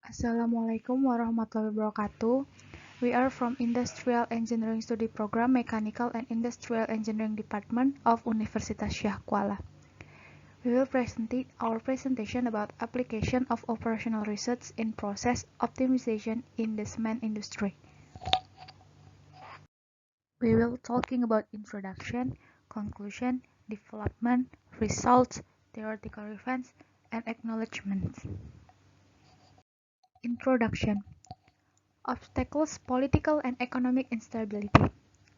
Assalamualaikum warahmatullahi wabarakatuh. We are from Industrial Engineering Study Program Mechanical and Industrial Engineering Department of Universitas Syah Kuala. We will present our presentation about application of operational research in process optimization in the cement industry. We will talking about introduction, conclusion, development, results, theoretical events, and acknowledgements. Introduction. Obstacles, political and economic instability.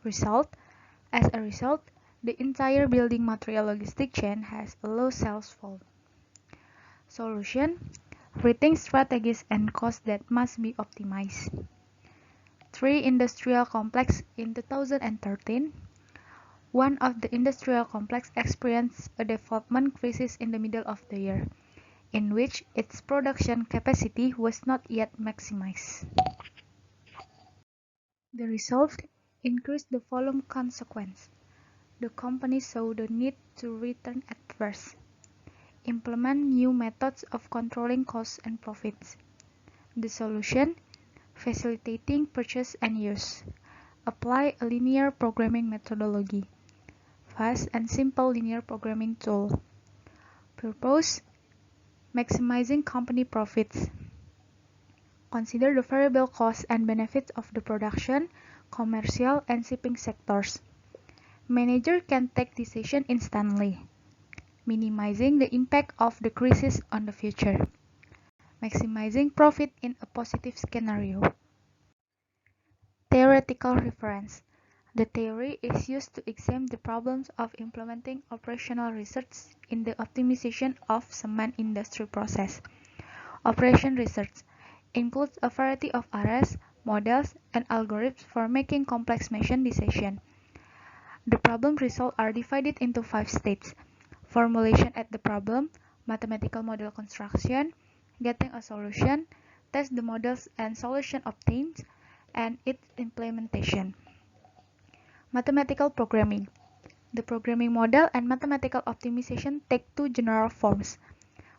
As a result, the entire building material logistic chain has a low sales volume. Solution: rethink strategies and costs that must be optimized. 3 industrial complex in 2013. One of the industrial complex experienced a development crisis in the middle of the year, in which its production capacity was not yet maximized. The result increased the volume consequence. The company saw the need to return at first, implement new methods of controlling costs and profits. The solution: facilitating purchase and use. Apply a linear programming methodology. Fast and simple linear programming tool. Purpose: maximizing company profits. Consider the variable costs and benefits of the production, commercial, and shipping sectors. Manager can take decision instantly, minimizing the impact of the crisis on the future. Maximizing profit in a positive scenario. Theoretical reference. The theory is used to examine the problems of implementing operational research in the optimization of cement industry process. Operation research includes a variety of areas, models, and algorithms for making complex machine decisions. The problem results are divided into 5 stages: formulation at the problem, mathematical model construction, getting a solution, test the models and solution obtained, and its implementation. Mathematical programming. The programming model and mathematical optimization take 2 general forms.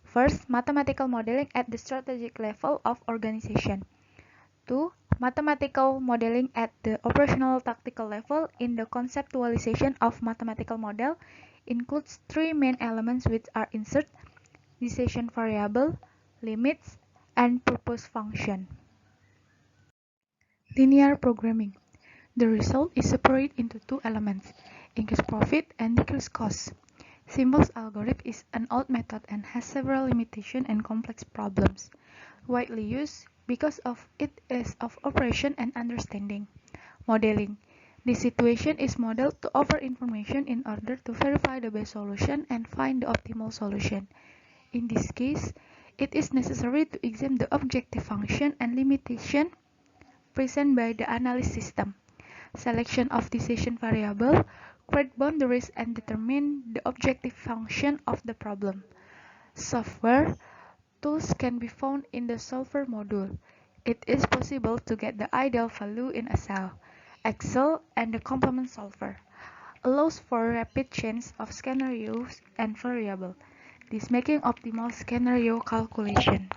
First, mathematical modeling at the strategic level of organization. 2. Mathematical modeling at the operational tactical level. In the conceptualization of mathematical model includes 3 main elements, which are insert, decision variable, limits, and purpose function. Linear programming. The result is separated into 2 elements: increase profit and decrease costs. Simple's algorithm is an old method and has several limitations and complex problems. Widely used because of it is of operation and understanding. Modeling. This situation is modeled to offer information in order to verify the best solution and find the optimal solution. In this case, it is necessary to examine the objective function and limitation present by the analysis system. Selection of decision variable, create boundaries, and determine the objective function of the problem. Software tools can be found in the solver module. It is possible to get the ideal value in a cell. Excel and the complement solver allows for rapid change of scenarios and variable. This making optimal scenario calculation.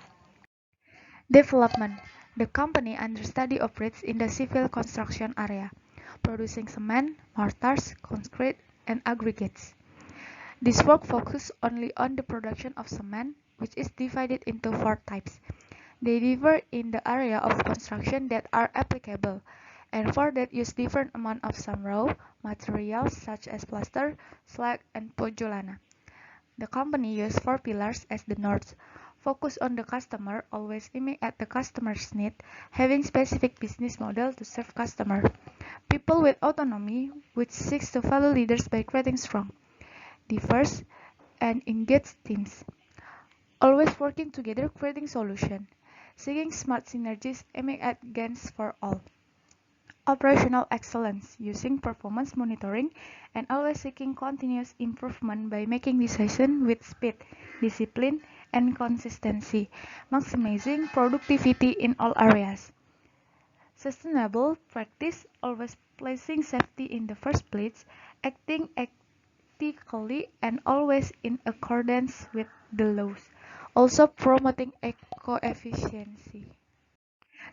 Development. The company under study operates in the civil construction area, producing cement, mortars, concrete, and aggregates. This work focuses only on the production of cement, which is divided into 4 types. They differ in the area of construction that are applicable, and for that use different amount of some raw materials such as plaster, slag, and pozzolana. The company uses 4 pillars as the north: focus on the customer, always aiming at the customer's need, having specific business model to serve customer. People with autonomy, which seeks to follow leaders by creating strong, diverse, and engaged teams. Always working together, creating solutions. Seeking smart synergies, aiming at gains for all. Operational excellence, using performance monitoring and always seeking continuous improvement by making decisions with speed, discipline, and consistency, maximizing productivity in all areas. Sustainable practice, always placing safety in the first place, acting ethically and always in accordance with the laws. Also promoting coefficiency.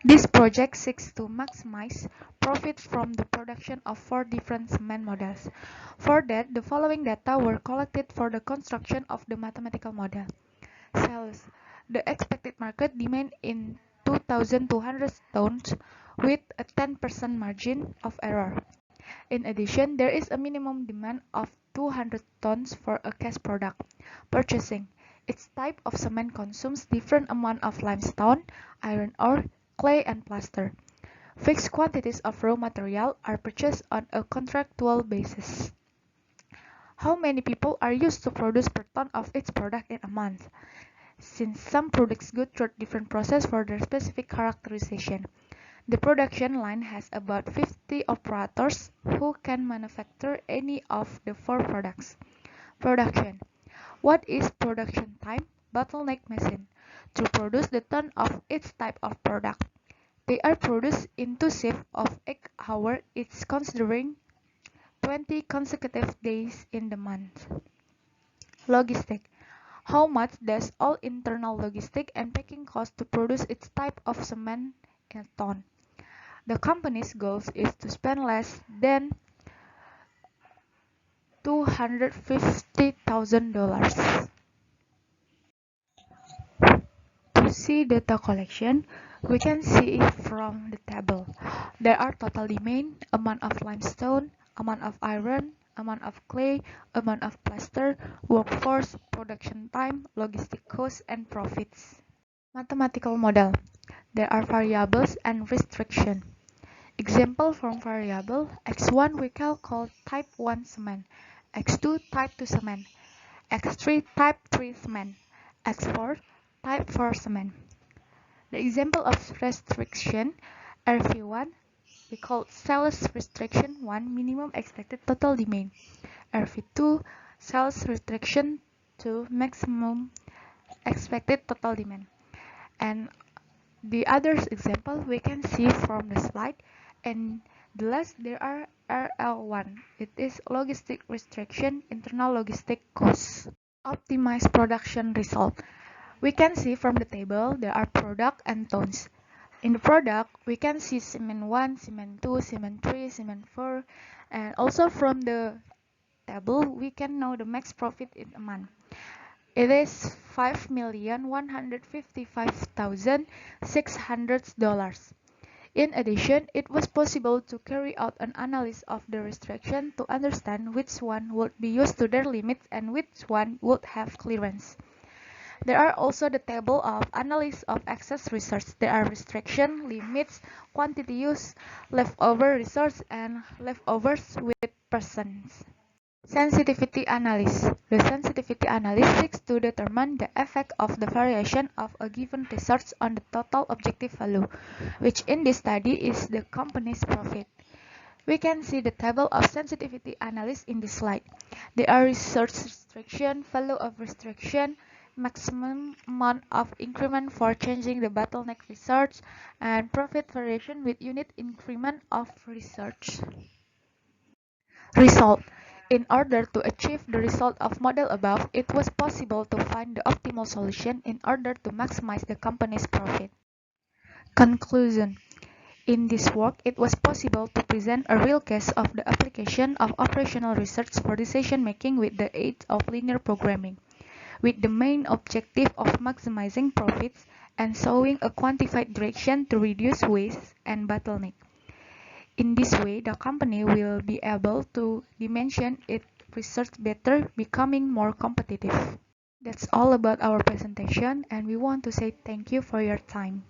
This project seeks to maximize profit from the production of 4 different cement models. For that, the following data were collected for the construction of the mathematical model. Sales. The expected market demand in 2,200 tons with a 10% margin of error. In addition, there is a minimum demand of 200 tons for a cash product. Purchasing. Each type of cement consumes different amount of limestone, iron ore, clay, and plaster. Fixed quantities of raw material are purchased on a contractual basis. How many people are used to produce per ton of each product in a month? Since some products go through different processes for their specific characterization, the production line has about 50 operators who can manufacture any of the 4 products. Production. What is production time? Bottleneck machine. To produce the ton of each type of product. They are produced in 2 shifts of 8 hours each considering 20 consecutive days in the month. Logistic. How much does all internal logistic and packing cost to produce each type of cement in a ton? The company's goal is to spend less than $250,000. To see data collection, we can see it from the table. There are total demand, amount of limestone, amount of iron, amount of clay, amount of plaster, workforce, production time, logistic costs, and profits. Mathematical model. There are variables and restriction. Example from variable, x1 we can call type 1 cement, x2 type 2 cement, x3 type 3 cement, x4 type 4 cement. The example of restriction, RV1 we call sales restriction 1 minimum expected total demand, RV2 sales restriction 2 maximum expected total demand. And the other example we can see from the slide. And the last there are RL1. It is logistic restriction, internal logistic costs. Optimize production result. We can see from the table there are product and tons. In the product, we can see cement 1, cement 2, cement 3, cement 4. And also from the table, we can know the max profit in a month. It is $5,155,600. In addition, it was possible to carry out an analysis of the restriction to understand which one would be used to their limits and which one would have clearance. There are also the table of analysis of excess research. There are restriction, limits, quantity use, leftover resource, and leftovers with persons. Sensitivity analysis. The sensitivity analysis seeks to determine the effect of the variation of a given research on the total objective value, which in this study is the company's profit. We can see the table of sensitivity analysis in this slide. There are research restriction, value of restriction, maximum amount of increment for changing the bottleneck research, and profit variation with unit increment of research. Result. In order to achieve the result of model above, it was possible to find the optimal solution in order to maximize the company's profit. Conclusion. In this work, it was possible to present a real case of the application of operational research for decision-making with the aid of linear programming, with the main objective of maximizing profits and showing a quantified direction to reduce waste and bottleneck. In this way, the company will be able to dimension its research better, becoming more competitive. That's all about our presentation, and we want to say thank you for your time.